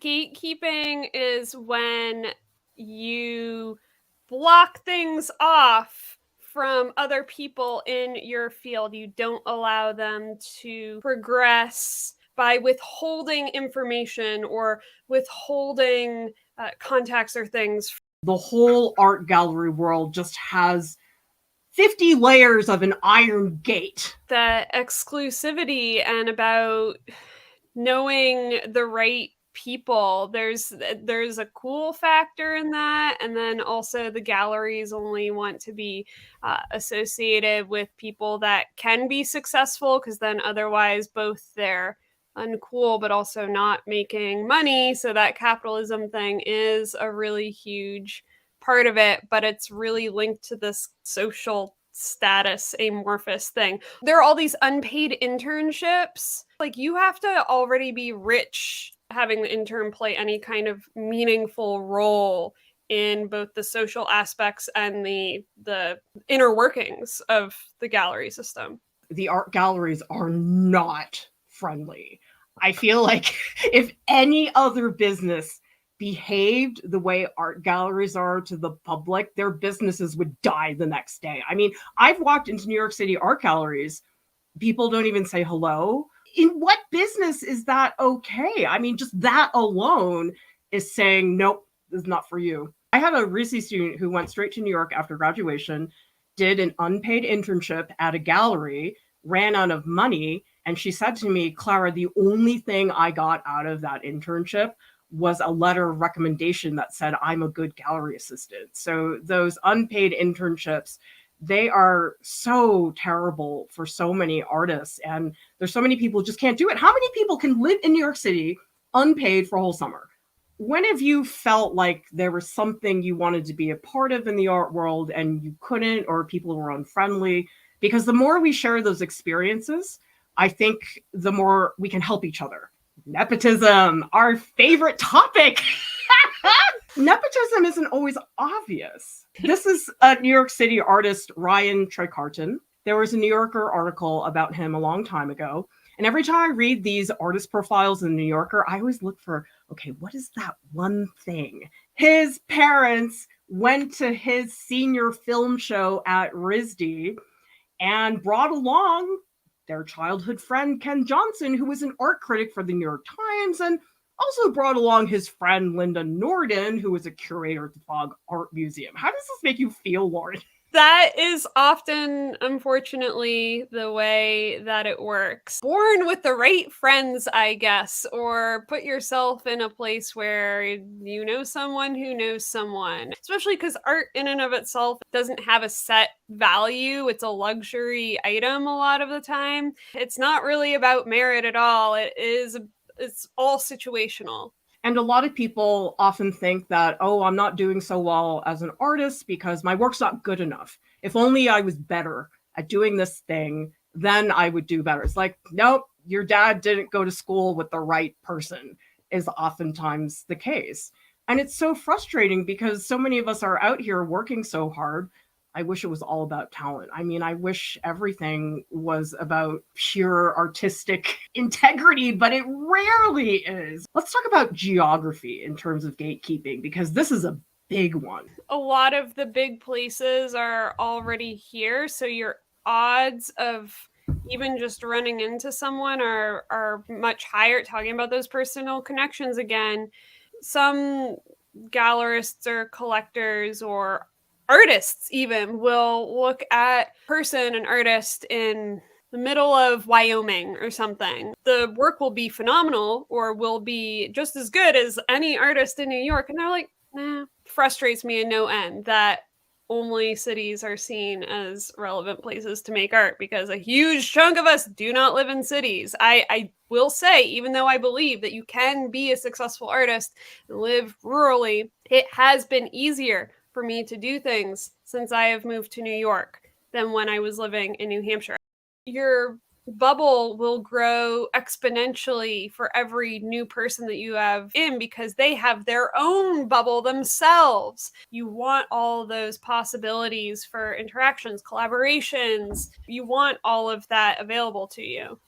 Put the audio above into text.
Gatekeeping is when you block things off from other people in your field. You don't allow them to progress by withholding information or withholding contacts or things. The whole art gallery world just has 50 layers of an iron gate. The exclusivity and about knowing the right people, there's a cool factor in that, and then also the galleries only want to be associated with people that can be successful, because then otherwise both they're uncool but also not making money. So that capitalism thing is a really huge part of it, but it's really linked to this social status amorphous thing. There are all these unpaid internships. Like, you have to already be rich having the intern play any kind of meaningful role in both the social aspects and the inner workings of the gallery system. The art galleries are not friendly. I feel like if any other business behaved the way art galleries are to the public, their businesses would die the next day. I mean, I've walked into New York City art galleries. People don't even say hello. In what business is that okay? I mean, just that alone is saying, nope, this is not for you. I had a RISD student who went straight to New York after graduation, did an unpaid internship at a gallery, ran out of money, and she said to me, Clara, the only thing I got out of that internship was a letter of recommendation that said I'm a good gallery assistant. So those unpaid internships, they are so terrible for so many artists, and there's so many people who just can't do it. How many people can live in New York City unpaid for a whole summer? When have you felt like there was something you wanted to be a part of in the art world and you couldn't, or people were unfriendly? Because the more we share those experiences, I think the more we can help each other. Nepotism, our favorite topic. Nepotism isn't always obvious. This is a New York City artist, Ryan Trecarton. There was a New Yorker article about him a long time ago. And every time I read these artist profiles in the New Yorker, I always look for, okay, what is that one thing? His parents went to his senior film show at RISD and brought along their childhood friend, Ken Johnson, who was an art critic for the New York Times, and also brought along his friend, Linda Norden, who was a curator at the Fogg Art Museum. How does this make you feel, Lauren? That is often, unfortunately, the way that it works. Born with the right friends, I guess, or put yourself in a place where you know someone who knows someone. Especially because art in and of itself doesn't have a set value. It's a luxury item a lot of the time. It's not really about merit at all. It's all situational. And a lot of people often think that, oh, I'm not doing so well as an artist because my work's not good enough. If only I was better at doing this thing, then I would do better. It's like, nope, your dad didn't go to school with the right person, is oftentimes the case. And it's so frustrating because so many of us are out here working so hard. I wish it was all about talent. I mean, I wish everything was about pure artistic integrity, but it rarely is. Let's talk about geography in terms of gatekeeping, because this is a big one. A lot of the big places are already here, so your odds of even just running into someone are much higher. Talking about those personal connections again, some gallerists or collectors or artists even will look at an artist in the middle of Wyoming or something. The work will be phenomenal or will be just as good as any artist in New York. And they're like, nah, frustrates me in no end that only cities are seen as relevant places to make art, because a huge chunk of us do not live in cities. I will say, even though I believe that you can be a successful artist and live rurally, it has been easier for me to do things since I have moved to New York than when I was living in New Hampshire. Your bubble will grow exponentially for every new person that you have in, because they have their own bubble themselves. You want all those possibilities for interactions, collaborations. You want all of that available to you.